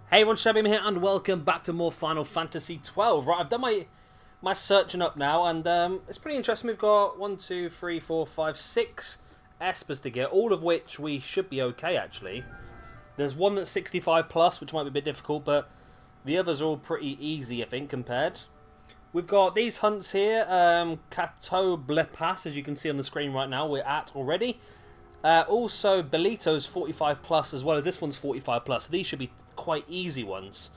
Hey everyone, Shabim here and welcome back to more Final Fantasy XII. Right, I've done my searching up now and it's pretty interesting. We've got 1, 2, 3, 4, 5, 6 espers to get, all of which we should be okay actually. There's one that's 65 plus, which might be a bit difficult, but the others are all pretty easy, I think, compared. We've got these hunts here, Catoblepas, as you can see on the screen right now, we're at already. Also, Belito's 45 plus as well as this one's 45 plus, so these should be quite easy ones.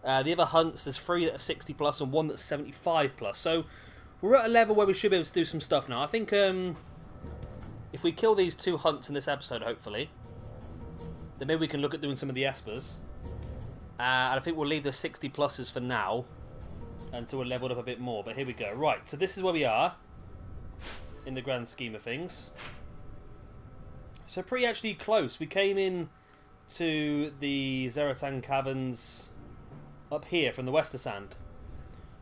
The other hunts, there's 3 that are 60 plus and 1 that's 75 plus, so we're at a level where we should be able to do some stuff now. I think if we kill these 2 hunts in this episode, hopefully, then maybe we can look at doing some of the espers. And I think we'll leave the 60 pluses for now until we're leveled up a bit more, but here we go. Right, so this is where we are in the grand scheme of things. So pretty actually close. We came in to the Zeratan Caverns up here from the Westersand.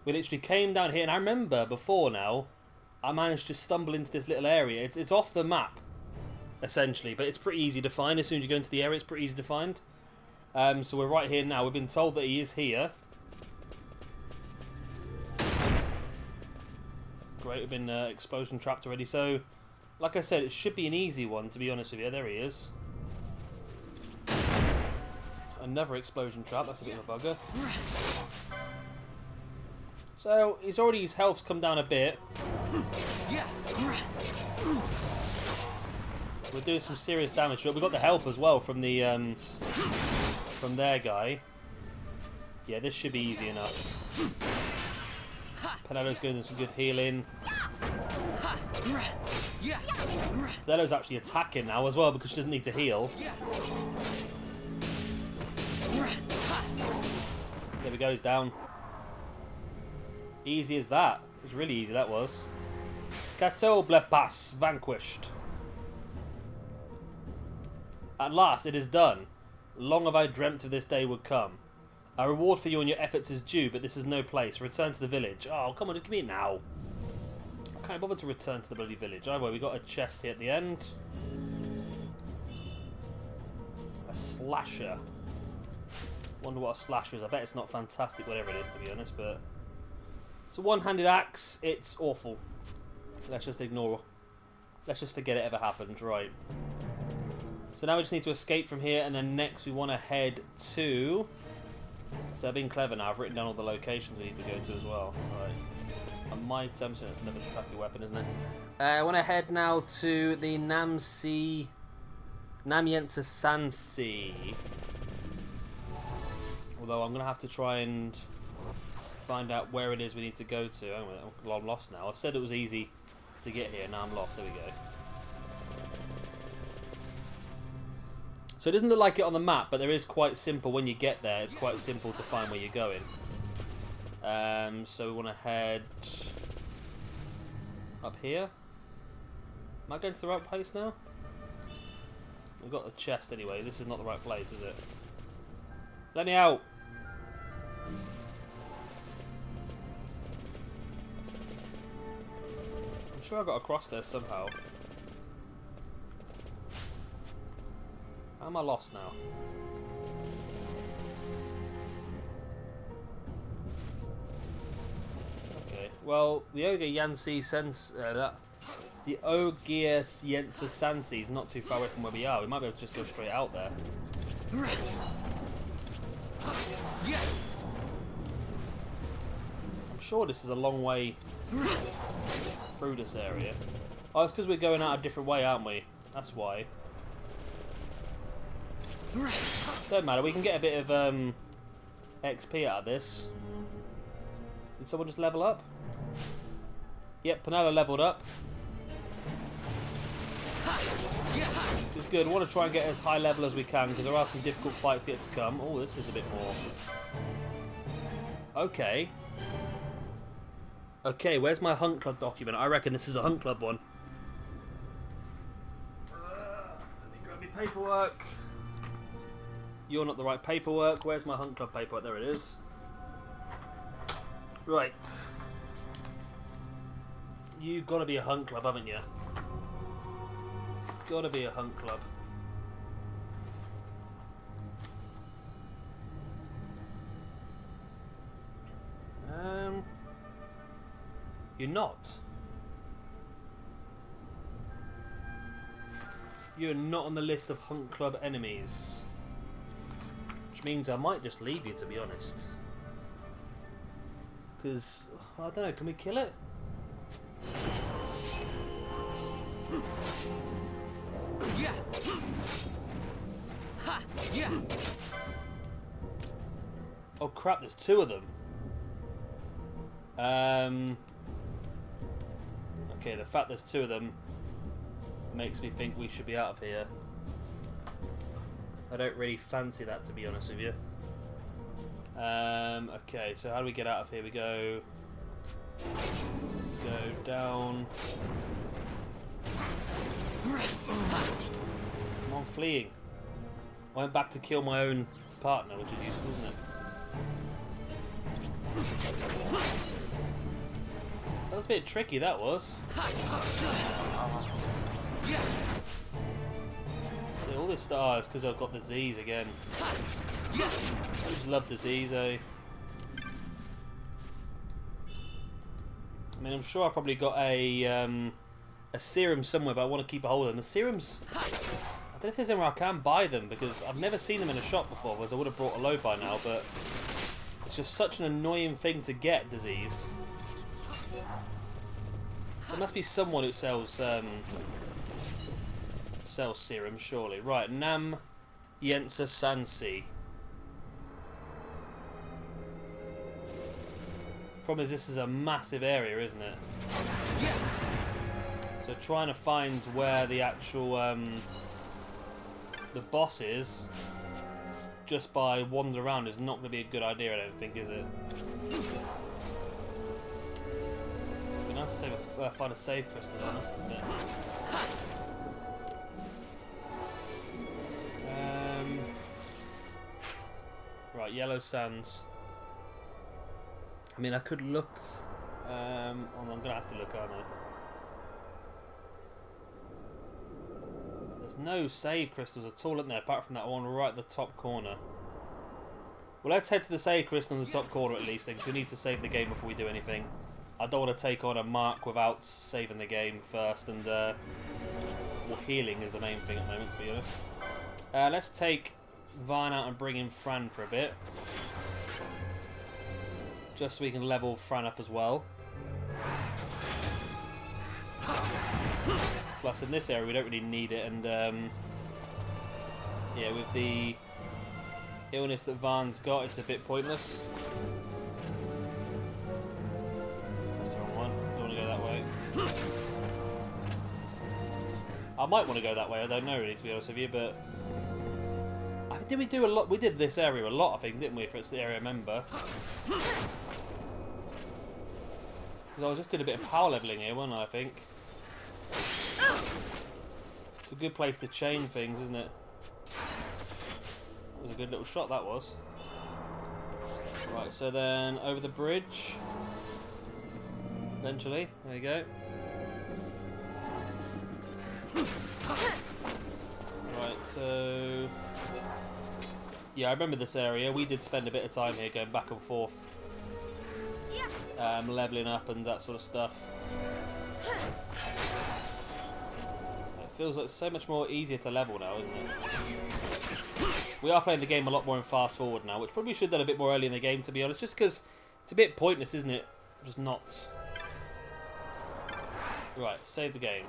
We literally came down here, and I remember before now, I managed to stumble into this little area. It's off the map, essentially, but it's pretty easy to find. As soon as you go into the area, it's pretty easy to find. So we're right here now. We've been told that he is here. Great, we've been explosion trapped already. So, like I said, it should be an easy one, to be honest with you. There he is. Another explosion trap. That's a bit of a bugger. So, his health's come down a bit. We're doing some serious damage. We've got the help as well from the from their guy. Yeah, this should be easy enough. Penelo's going to do some good healing. Penelo's actually attacking now as well because she doesn't need to heal. There we go, he's down. Easy as that. It was really easy, that was. Catoblepas vanquished. At last, it is done. Long have I dreamt of this day would come. A reward for you and your efforts is due, but this is no place. Return to the village. Oh, come on, just give me it now. I can't bother to return to the bloody village. Oh, well, we got a chest here at the end. A slasher. Wonder what a slasher is. I bet it's not fantastic, whatever it is, to be honest, but it's a one-handed axe. It's awful. Let's just ignore. Let's just forget it ever happened. Right. So now we just need to escape from here, and then next we want to head to... So I've been clever now. I've written down all the locations we need to go to as well. Right. I might... so that's another crappy weapon, isn't it? I want to head now to the Namiensa Sansi. Although I'm going to have to try and find out where it is we need to go to. Oh, I'm lost now. I said it was easy to get here. Now I'm lost. There we go. So it doesn't look like it on the map, but there is quite simple when you get there. It's quite simple to find where you're going. So we want to head up here. Am I going to the right place now? We've got the chest anyway. This is not the right place, is it? Let me out! I'm sure I got across there somehow. How am I lost now? Okay, well, the Ogier Yensa Sansi is not too far away from where we are. We might be able to just go straight out there. I'm sure this is a long way through this area. Oh, it's because we're going out a different way, aren't we? That's why. Don't matter, we can get a bit of XP out of this. Did someone just level up? Yep, Penelo leveled up. Which is good. We want to try and get as high level as we can because there are some difficult fights yet to come. Oh, this is a bit more. Okay. Okay, where's my Hunt Club document? I reckon this is a Hunt Club one. Let me grab my paperwork. You're not the right paperwork. Where's my Hunt Club paperwork? There it is. Right. You've got to be a Hunt Club, haven't you? Got to be a Hunt Club. You're not. You're not on the list of Hunt Club enemies. Which means I might just leave you, to be honest. Because, I don't know, can we kill it? Yeah. Ha. Yeah. Oh crap, there's two of them. Okay, the fact there's two of them makes me think we should be out of here. I don't really fancy that, to be honest with you. Okay, so how do we get out of here? We go down. Come on, fleeing. I went back to kill my own partner, which is useful, isn't it? So that was a bit tricky, that was. See, all this stars because I've got disease again. I just love disease, eh? I mean, I'm sure I probably got a serum somewhere, but I want to keep a hold of them. The serums, I don't know if there's anywhere I can buy them, because I've never seen them in a shop before, whereas I would have brought a load by now, but it's just such an annoying thing to get, disease. There must be someone who sells serum, surely. Right, Nam Yensa Sansi. Problem is, this is a massive area, isn't it? So trying to find where the actual the boss is just by wandering around is not going to be a good idea, I don't think, is it? It'd be nice to find a save crystal, I must admit. Right, Yellow Sands. I mean, I could look. I'm going to have to look, aren't I? There's no save crystals at all, isn't there, apart from that one right at the top corner. Well, let's head to the save crystal in the top corner at least, because we need to save the game before we do anything. I don't want to take on a mark without saving the game first, and well, healing is the main thing at the moment, to be honest. Let's take Vaan out and bring in Fran for a bit. Just so we can level Fran up as well. Plus in this area we don't really need it, and yeah, with the illness that Vaan's got, it's a bit pointless. That's the wrong one. Don't want to go that way. I might want to go that way, I don't know really, to be honest with you, but did we do a lot? We did this area a lot, I think, didn't we? If it's the area I remember. Because I was just doing a bit of power leveling here, wasn't I think? It's a good place to chain things, isn't it? That was a good little shot, that was. Right, so then over the bridge. Eventually, there you go. Right, so yeah, I remember this area. We did spend a bit of time here going back and forth, leveling up and that sort of stuff. It feels like so much more easier to level now, isn't it? We are playing the game a lot more in fast forward now, which probably should have done a bit more early in the game, to be honest, just because it's a bit pointless, isn't it? Just not. Right, save the game.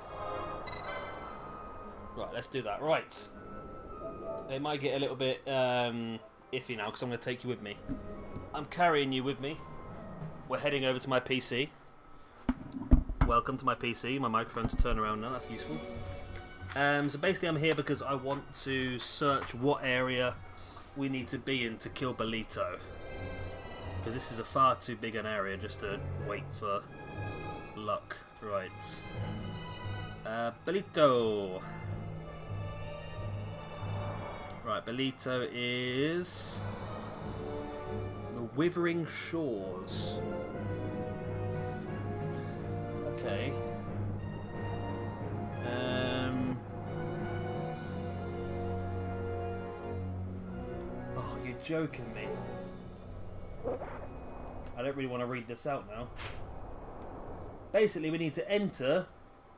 Right, let's do that. Right. It might get a little bit iffy now because I'm going to take you with me. I'm carrying you with me. We're heading over to my PC. Welcome to my PC. My microphone's turned around now. That's useful. So basically I'm here because I want to search what area we need to be in to kill Belito. Because this is a far too big an area just to wait for luck. Right. Belito. Right, Belito is the Withering Shores. Okay. Oh, you're joking me. I don't really want to read this out now. Basically, we need to enter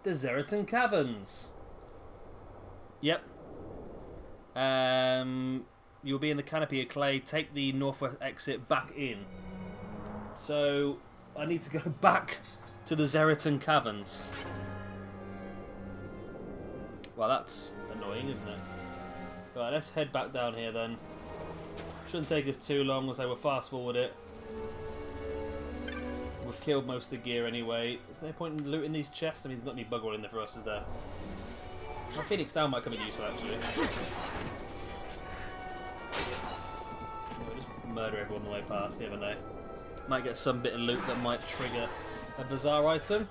the Zeritan Caverns. Yep. You'll be in the canopy of clay. Take the northwest exit back in. So I need to go back to the Zeritan Caverns. Well, that's annoying, isn't it? Right, let's head back down here then. Shouldn't take us too long, as I will fast forward it. We've killed most of the gear anyway. Is there no point in looting these chests? I mean, there's not any bug roll in there for us, is there? My Phoenix Down might come in useful, actually. We'll just murder everyone on the way past, you never know. Might get some bit of loot that might trigger a bizarre item.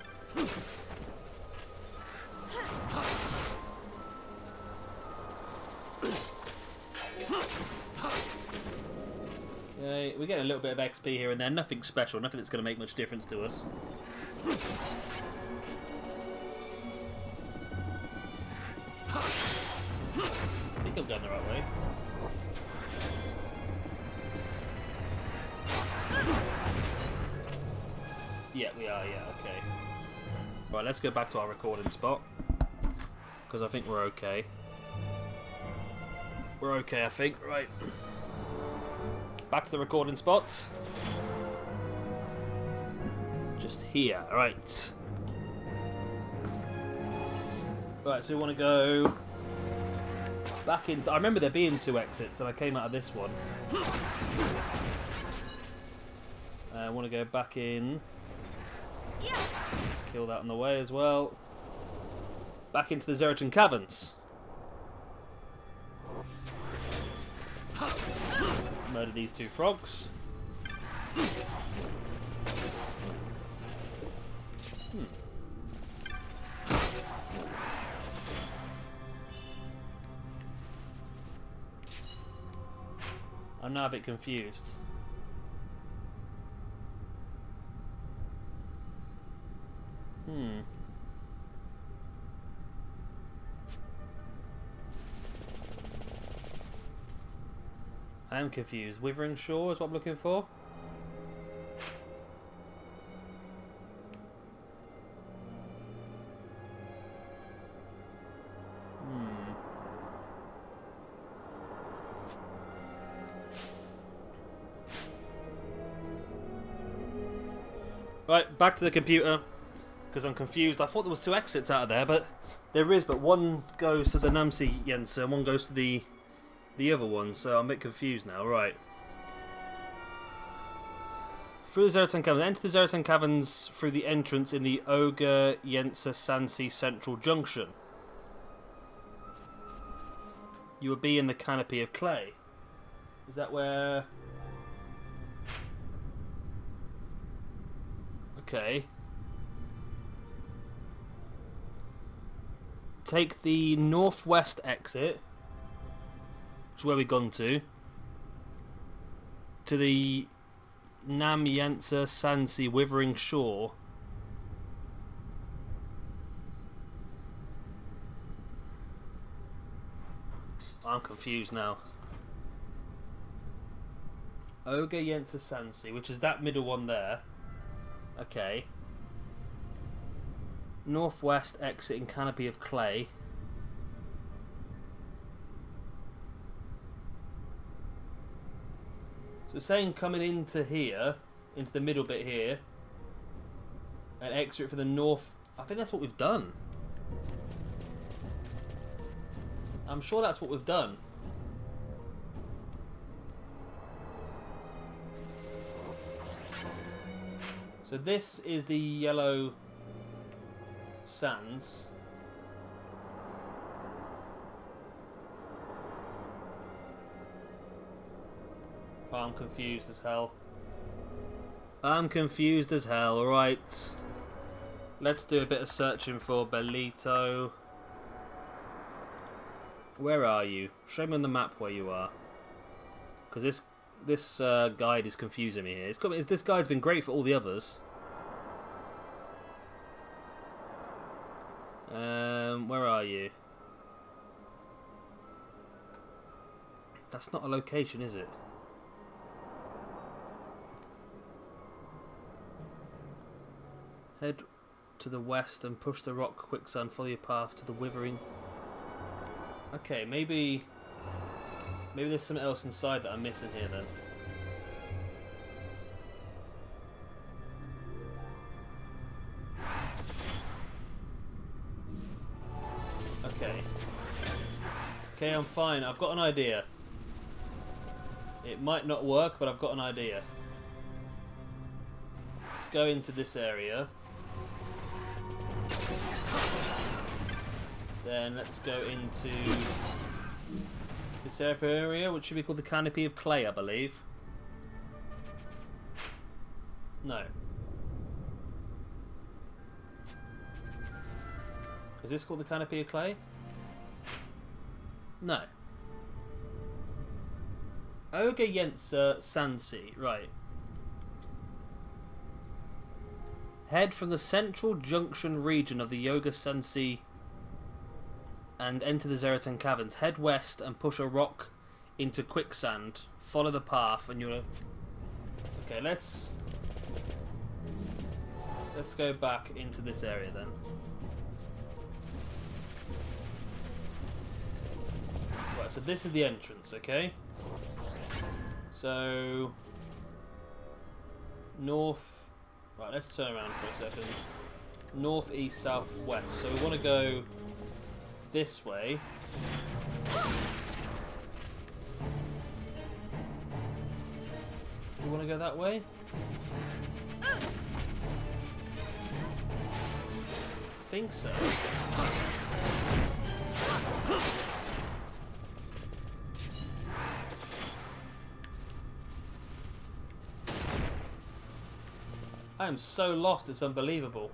Okay, we're getting a little bit of XP here and there. Nothing special, nothing that's going to make much difference to us. I think I'm going the right way. Yeah, we are, yeah, okay. Right, let's go back to our recording spot. Because I think we're okay. We're okay, I think. Right. Back to the recording spot. Just here, right. Right, so we want to go back into... I remember there being 2 exits and I came out of this one. I want to go back in. Let's kill that on the way as well. Back into the Zeritan Caverns. Murder these 2 frogs. I'm now a bit confused. I am confused. Withering Shore is what I'm looking for. Right, back to the computer. Because I'm confused. I thought there was 2 exits out of there, but there is. But one goes to the Namsi Yensa and one goes to the other one, so I'm a bit confused now. Right. Through the Zeritan Caverns. Enter the Zeritan Caverns through the entrance in the Ogre Yensa Sansi Central Junction. You will be in the canopy of clay. Is that where... Okay. Take the northwest exit, which is where we've gone to the Namyensa Sansi Withering Shore. I'm confused now. Ogre Yensa Sansi, which is that middle one there. Okay. Northwest exit in canopy of clay. So it's saying coming into here, into the middle bit here, and exit for the north. I think that's what we've done. I'm sure that's what we've done. So this is the yellow sands. Oh, I'm confused as hell. I'm confused as hell. Right. Let's do a bit of searching for Belito. Where are you? Show me on the map where you are. Because this guide is confusing me here. This guide's been great for all the others. Where are you? That's not a location, is it? Head to the west and push the rock quicksand. Follow your path to the withering. Okay, maybe there's something else inside that I'm missing here then. Okay, I'm fine. I've got an idea. It might not work, but I've got an idea. Let's go into this area. Then let's go into this area, which should be called the Canopy of Clay, I believe. No. Is this called the Canopy of Clay? No. Ogre Yensa Sansi, right. Head from the central junction region of the Yoga Sansi and enter the Zeritan Caverns. Head west and push a rock into quicksand. Follow the path and you'll... Okay, let's go back into this area then. Right, so this is the entrance, okay? So... north... Right, let's turn around for a second. North, east, south, west. So we want to go this way. We want to go that way? I think so. I am so lost, it's unbelievable.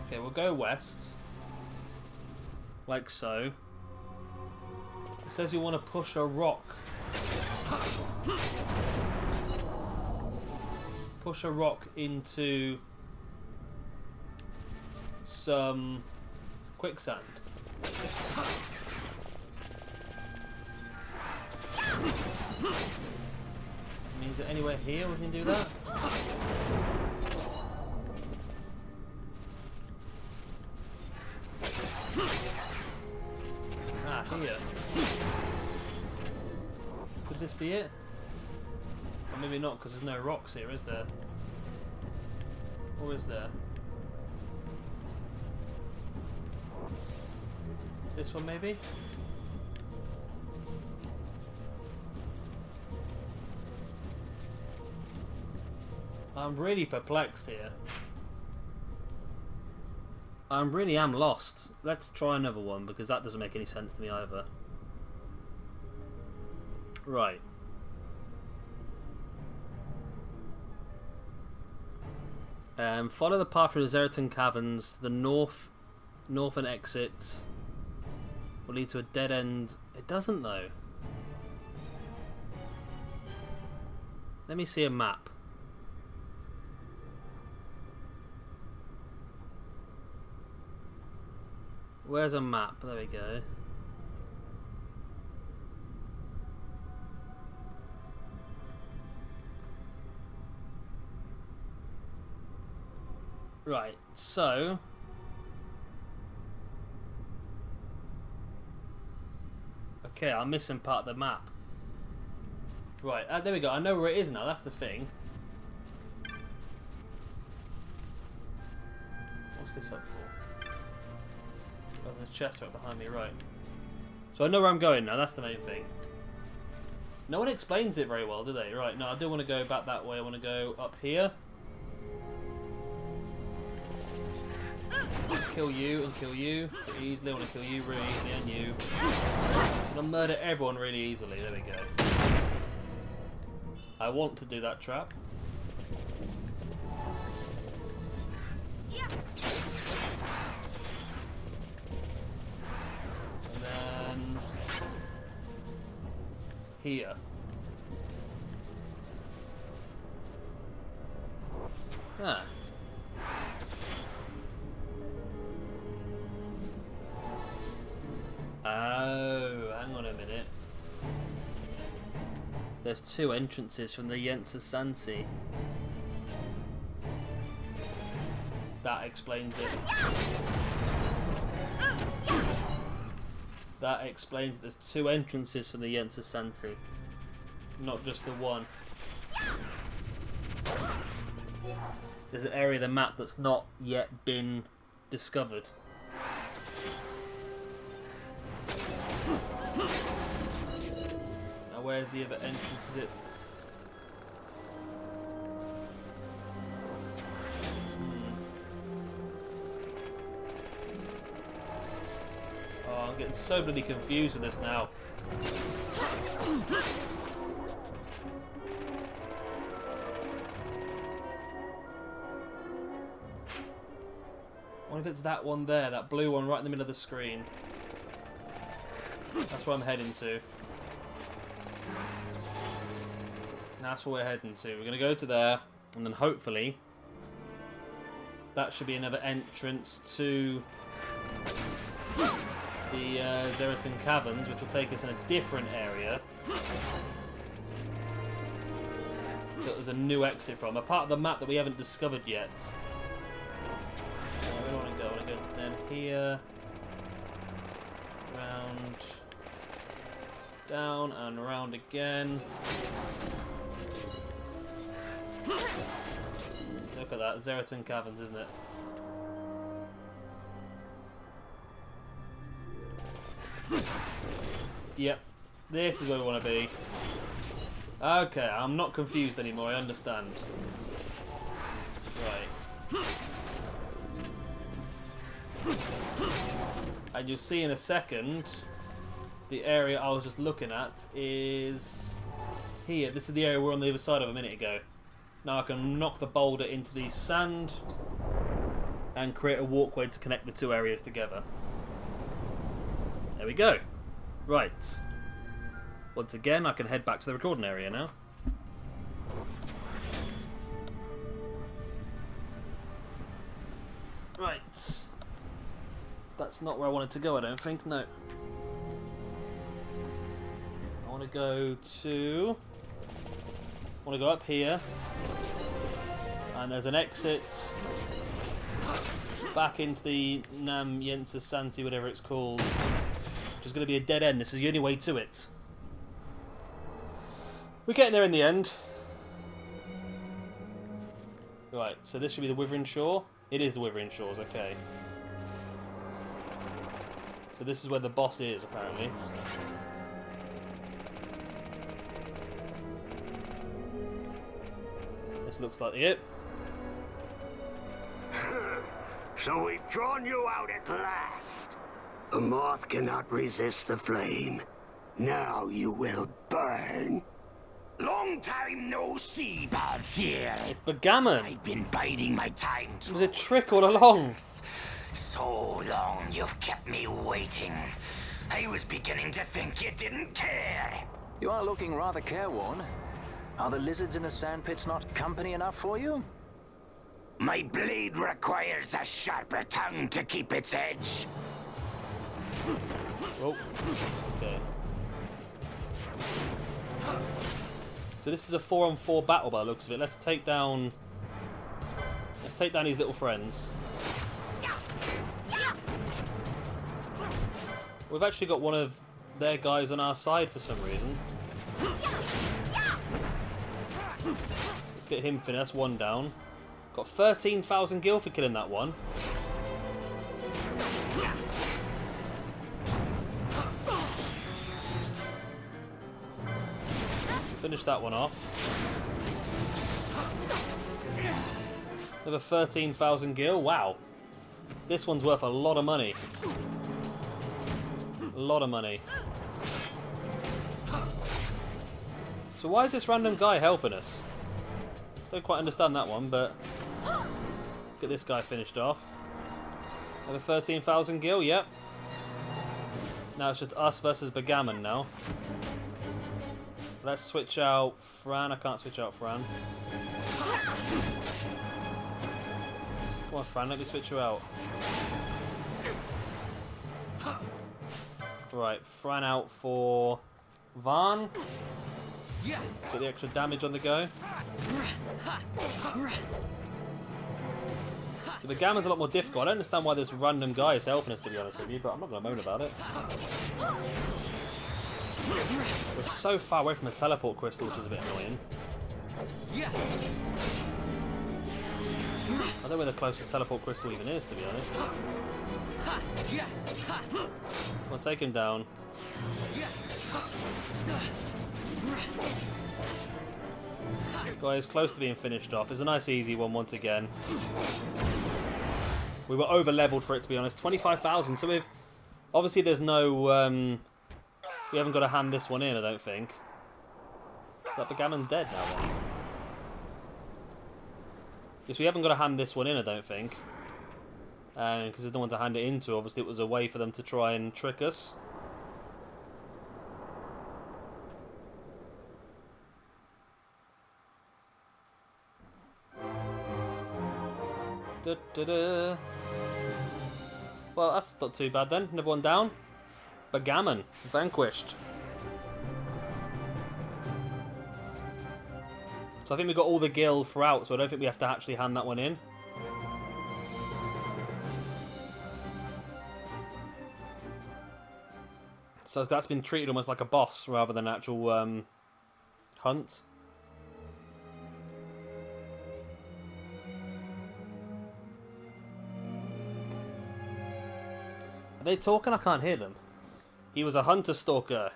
Okay, we'll go west. Like so. It says you want to push a rock. Push a rock into some quicksand. Is there anywhere here we can do that? Ah, here. Could this be it? Or maybe not, because there's no rocks here, is there? Or is there? This one maybe? I'm really perplexed here. I really am lost. Let's try another one because that doesn't make any sense to me either. Right. Follow the path through the Zeritan Caverns to the northern exit will lead to a dead end. It doesn't though. Let me see a map. Where's a map? There we go. Right, so... Okay, I'm missing part of the map. Right, there we go. I know where it is now. That's the thing. What's this up for? Oh, there's a chest right behind me, right. So I know where I'm going now, that's the main thing. No one explains it very well, do they? Right, no, I do want to go back that way. I want to go up here. Kill you and kill you pretty easily. I want to kill you really easily and you. I'm going to murder everyone really easily. There we go. I want to do that trap. Here. Ah. Oh, hang on a minute. There's two entrances from the Yensa Sansi. explains it. That explains that there's 2 entrances from the Yensa Sansi, not just the one. There's an area of the map that's not yet been discovered. Now where's the other entrance? Is it... Oh, I'm getting so bloody confused with this now. I wonder if it's that one there, that blue one right in the middle of the screen. That's where I'm heading to. That's where we're heading to. We're going to go to there, and then hopefully that should be another entrance to the Zeritan Caverns, which will take us in a different area. So there's a new exit from, a part of the map that we haven't discovered yet. Where do I want to go? I want to go down here, round, down and around again. Look at that, Zeritan Caverns, isn't it? Yep, this is where we want to be. Okay, I'm not confused anymore, I understand. Right. And you'll see in a second, the area I was just looking at is here. This is the area we were on the other side of a minute ago. Now I can knock the boulder into the sand and create a walkway to connect the 2 areas together. There we go. Right. Once again, I can head back to the recording area now. Right. That's not where I wanted to go, I don't think. No. I want to go to... I want to go up here. And there's an exit back into the Nam Yensa Sansi, whatever it's called. Which is going to be a dead end. This is the only way to it. We're getting there in the end. Right, so this should be the Withering Shore. It is the Withering Shores, okay. So this is where the boss is, apparently. This looks like it. So we've drawn you out at last. A moth cannot resist the flame. Now you will burn. Long time no see, Balthier. Backgammon. I've been biding my time. It was a trick all along. So long you've kept me waiting. I was beginning to think you didn't care. You are looking rather careworn. Are the lizards in the sandpits not company enough for you? My blade requires a sharper tongue to keep its edge. Oh, okay. So this is a 4-on-4 battle by the looks of it. Let's take down these little friends. We've actually got one of their guys on our side for some reason. Let's get him finished. That's one down. Got 13,000 gil for killing that one. Finish that one off. Another 13,000 gil. Wow. This one's worth a lot of money. A lot of money. So why is this random guy helping us? Don't quite understand that one, but let's get this guy finished off. Another 13,000 gil. Yep. Now it's just us versus Backgammon now. Let's switch out Fran. I can't switch out Fran. Come on, Fran, let me switch you out. Right, Fran out for Vaan. Get the extra damage on the go. So the gammon's a lot more difficult. I don't understand why this random guy is helping us, to be honest with you, but I'm not going to moan about it. We're so far away from the teleport crystal, which is a bit annoying. I don't know where the closest teleport crystal even is, to be honest. I'll take him down. Guys, close to being finished off. It's a nice easy one once again. We were over leveled for it, to be honest. 25,000. So we've obviously there's no we haven't got to hand this one in, I don't think. Is that the gammon dead now then? Yes, we haven't got to hand this one in, I don't think. Because there's no one to hand it into. Obviously it was a way for them to try and trick us. Well, that's not too bad then. Another one down. Bagamon, vanquished. So I think we got all the gil throughout, so I don't think we have to actually hand that one in. So that's been treated almost like a boss rather than an actual hunt. Are they talking? I can't hear them. He was a hunter-stalker.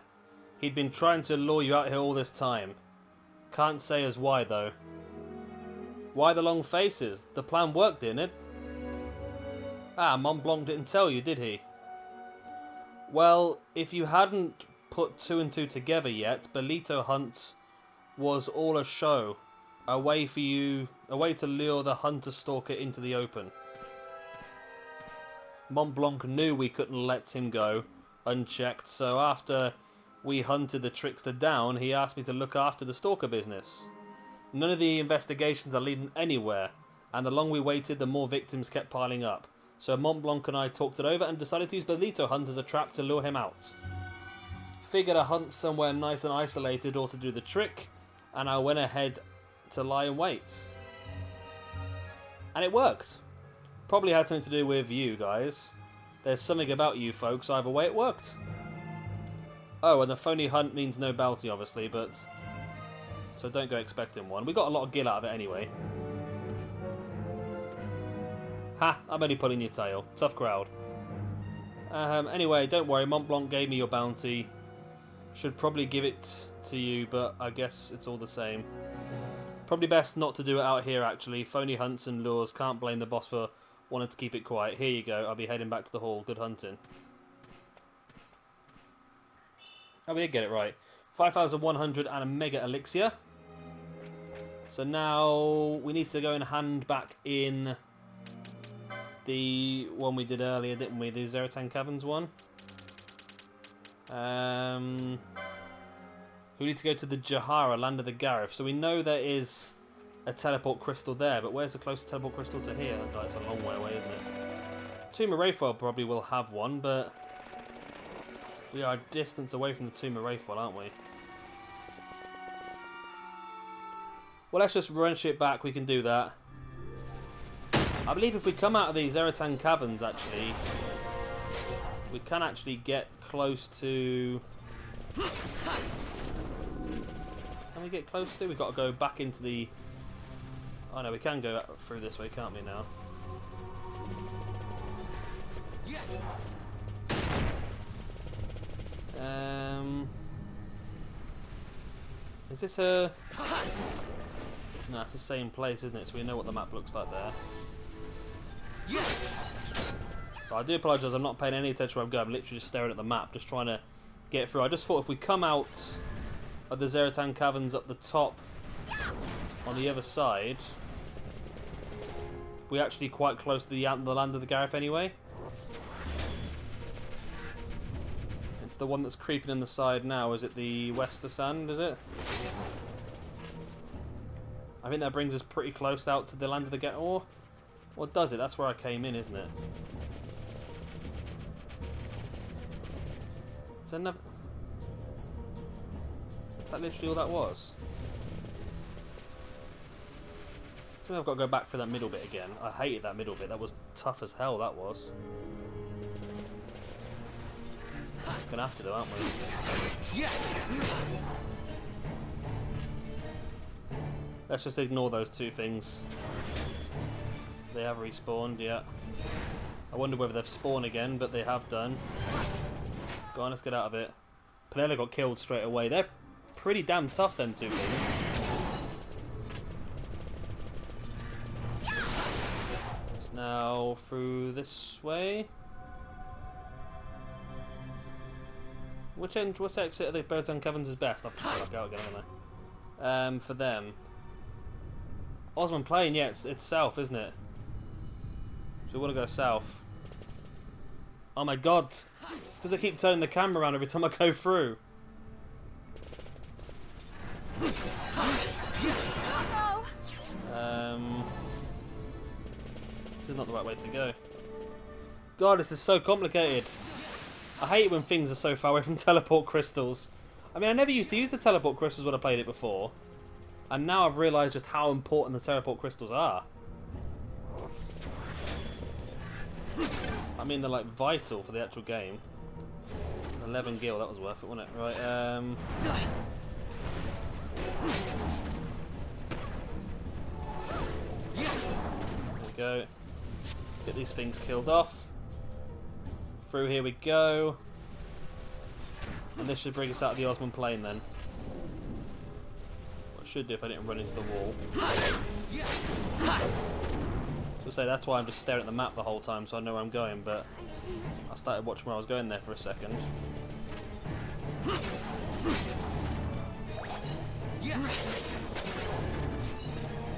He'd been trying to lure you out here all this time. Can't say as why, though. Why the long faces? The plan worked, didn't it? Ah, Mont Blanc didn't tell you, did he? Well, if you hadn't put two and two together yet, Belito Hunt was all a show. A way to lure the hunter-stalker into the open. Mont Blanc knew we couldn't let him go unchecked, so after we hunted the trickster down, he asked me to look after the stalker business. None of the investigations are leading anywhere, and the longer we waited, the more victims kept piling up. So Mont Blanc and I talked it over and decided to use Belito Hunt as a trap to lure him out. Figured a hunt somewhere nice and isolated ought to do the trick, and I went ahead to lie in wait. And it worked. Probably had something to do with you guys. There's something about you folks, either way it worked. Oh, and the phony hunt means no bounty, obviously, but... So don't go expecting one. We got a lot of gil out of it anyway. Ha! I'm only pulling your tail. Tough crowd. Anyway, don't worry. Mont Blanc gave me your bounty. Should probably give it to you, but I guess it's all the same. Probably best not to do it out here, actually. Phony hunts and lures. Can't blame the boss for wanting to keep it quiet. Here you go. I'll be heading back to the hall. Good hunting. Oh, we did get it right. 5,100 and a mega elixir. So now we need to go and hand back in the one we did earlier, didn't we? The Zeritan Caverns one. We need to go to the Jahara, Land of the Gareth. So we know there is a teleport crystal there, but where's the closest teleport crystal to here? Oh, it's a long way away, isn't it? Tomb of Wraithfall probably will have one, but we are a distance away from the Tomb of Wraithfall, aren't we? Well, let's just run shit back. We can do that. I believe if we come out of these Zeritan Caverns, actually, we can actually get close to... Can we get close to? We've got to go back into the... Oh no, we can go through this way, can't we now? Is this a... No, it's the same place, isn't it? So we know what the map looks like there. So I do apologise, I'm not paying any attention where I'm going. I'm literally just staring at the map, just trying to get through. I just thought if we come out of the Zeritan Caverns up the top on the other side, we're actually quite close to the Land of the Gareth anyway. It's the one that's creeping in the side now. Is it the Wester Sand, is it? I think that brings us pretty close out to the Land of the Gareth. Or what does it? That's where I came in, isn't it? Is that another... Is that literally all that was? So I've got to go back for that middle bit again. I hated that middle bit. That was tough as hell, that was. Gonna have to do, aren't we? Let's just ignore those two things. They have respawned, yeah. I wonder whether they've spawned again, but they have done. Go on, let's get out of it. Penella got killed straight away. They're pretty damn tough, them two things. Now through this way. Which exit of the Belito Caverns is best? I'll have to check out again, haven't I? For them. Osman Plain, yeah, it's south, isn't it? So we want to go south. Oh my god! It's because they keep turning the camera around every time I go through. This is not the right way to go. God, this is so complicated. I hate it when things are so far away from teleport crystals. I mean, I never used to use the teleport crystals when I played it before. And now I've realised just how important the teleport crystals are. I mean, they're like vital for the actual game. 11 gil, that was worth it, wasn't it? Right, there we go. Get these things killed off. Through here we go. And this should bring us out of the Osman Plain then. What I should do if I didn't run into the wall. So say that's why I'm just staring at the map the whole time so I know where I'm going, but I started watching where I was going there for a second.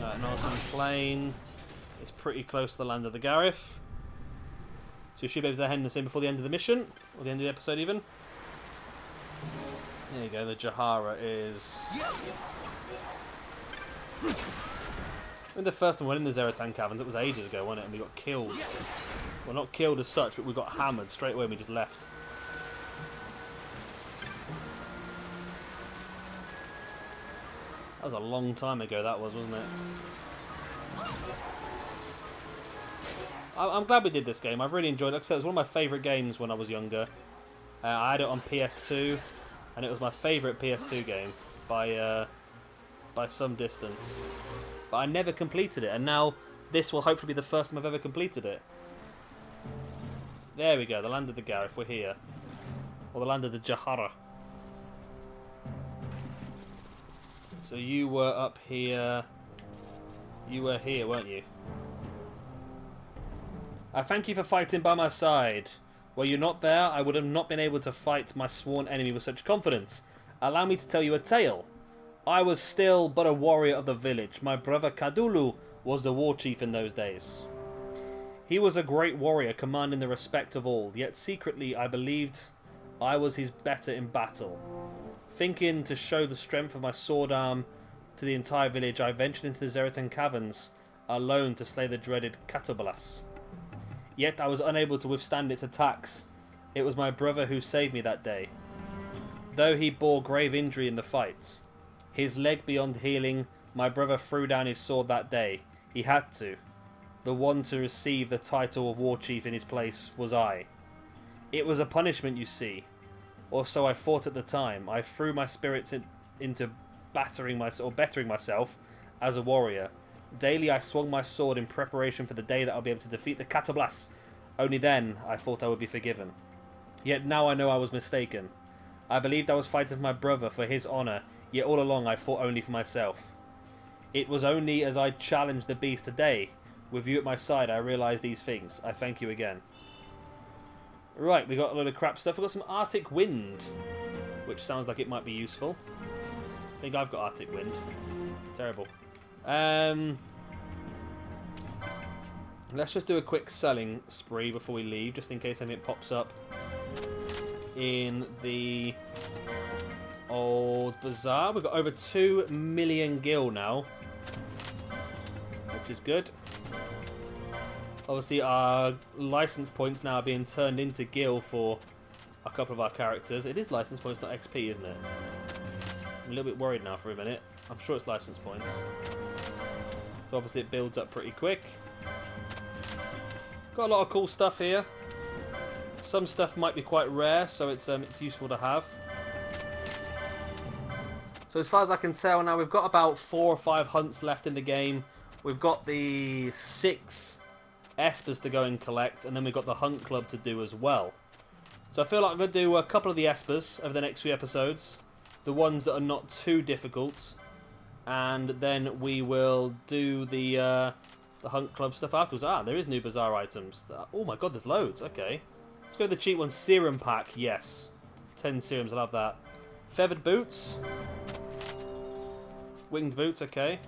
Right, Osman Plain. It's pretty close to the land of the Gareth. So you should be able to hand this in before the end of the mission, or the end of the episode even. There you go, the Jahara is... When the first one went in the Zeritan Caverns, it was ages ago, wasn't it? And we got killed. Well, not killed as such, but we got hammered straight away and we just left. That was a long time ago, that was, wasn't it? I'm glad we did this game. I've really enjoyed it. Like I said, it was one of my favourite games when I was younger. I had it on PS2, and it was my favourite PS2 game by some distance. But I never completed it, and now this will hopefully be the first time I've ever completed it. There we go, the land of the Gareth. We're here. Or the land of the Jahara. So you were up here. You were here, weren't you? I thank you for fighting by my side. Were you not there, I would have not been able to fight my sworn enemy with such confidence. Allow me to tell you a tale. I was still but a warrior of the village. My brother Kadulu was the war chief in those days. He was a great warrior, commanding the respect of all, yet secretly I believed I was his better in battle. Thinking to show the strength of my sword arm to the entire village, I ventured into the Zeritan Caverns alone to slay the dreaded Catoblepas. Yet I was unable to withstand its attacks. It was my brother who saved me that day. Though he bore grave injury in the fight, his leg beyond healing, my brother threw down his sword that day. He had to. The one to receive the title of war chief in his place was I. It was a punishment, you see. Or so I thought at the time. I threw my spirits into bettering myself as a warrior. Daily I swung my sword in preparation for the day that I'll be able to defeat the Catoblepas. Only then I thought I would be forgiven. Yet now I know I was mistaken. I believed I was fighting for my brother, for his honour, yet all along I fought only for myself. It was only as I challenged the beast today, with you at my side, I realised these things. I thank you again. Right, we got a load of crap stuff. We've got some Arctic Wind, which sounds like it might be useful. I think I've got Arctic Wind. Terrible. Let's just do a quick selling spree before we leave, just in case anything pops up in the old bazaar. We've got over 2 million gil now, which is good. Obviously our license points now are being turned into gil for a couple of our characters. It is license points, not XP, isn't it? I'm a little bit worried now for a minute. I'm sure it's license points. So obviously it builds up pretty quick. Got a lot of cool stuff here. Some stuff might be quite rare, so it's useful to have. So as far as I can tell now, we've got about 4 or 5 hunts left in the game. We've got the 6 espers to go and collect, and then we've got the hunt club to do as well. So I feel like I'm going to do a couple of the espers over the next few episodes. The ones that are not too difficult. And then we will do the hunt club stuff afterwards. Ah, there is new bizarre items. Oh my god, there's loads. Okay. Let's go with the cheap one. Serum pack. Yes. 10 serums. I'll have that. Feathered boots. Winged boots. Okay.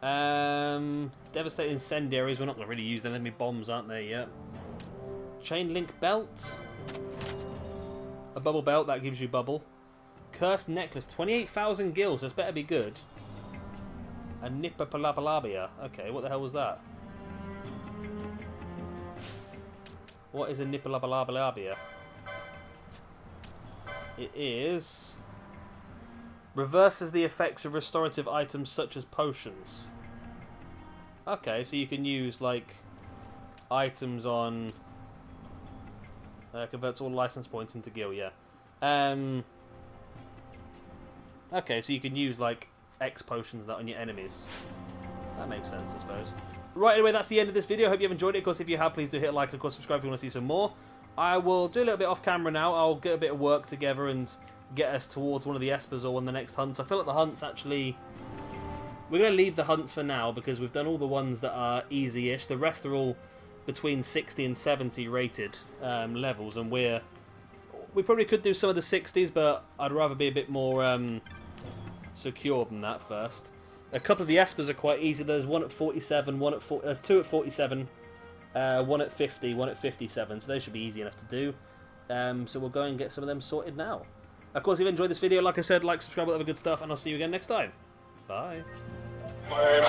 Devastating incendiaries. We're not going to really use them. They're going to be bombs, aren't they? Yeah. Chain link belt. A bubble belt. That gives you bubble. Cursed necklace. 28,000 gills. This better be good. A Nipapalapalabia. Okay, what the hell was that? What is a Nipapalapalabia? It is... reverses the effects of restorative items such as potions. Okay, so you can use, like, items on... converts all license points into gil, yeah. Okay, so you can use, like, X potions that on your enemies. That makes sense, I suppose. Right, anyway, that's the end of this video. I hope you've enjoyed it. Of course, if you have, please do hit a like and, of course, subscribe if you want to see some more. I will do a little bit off camera now. I'll get a bit of work together and get us towards one of the espers or one of the next hunts. I feel like the hunts actually... we're going to leave the hunts for now because we've done all the ones that are easy-ish. The rest are all between 60 and 70 rated levels, and we probably could do some of the 60s, but I'd rather be a bit more secure than that first. A couple of the espers are quite easy. There's one at 47, one at there's 2 at 47, one at 50, one at 57, so they should be easy enough to do. So we'll go and get some of them sorted now. Of course, if you enjoyed this video, like I said, like, subscribe, all that other good stuff, and I'll see you again next time. Bye. Bye.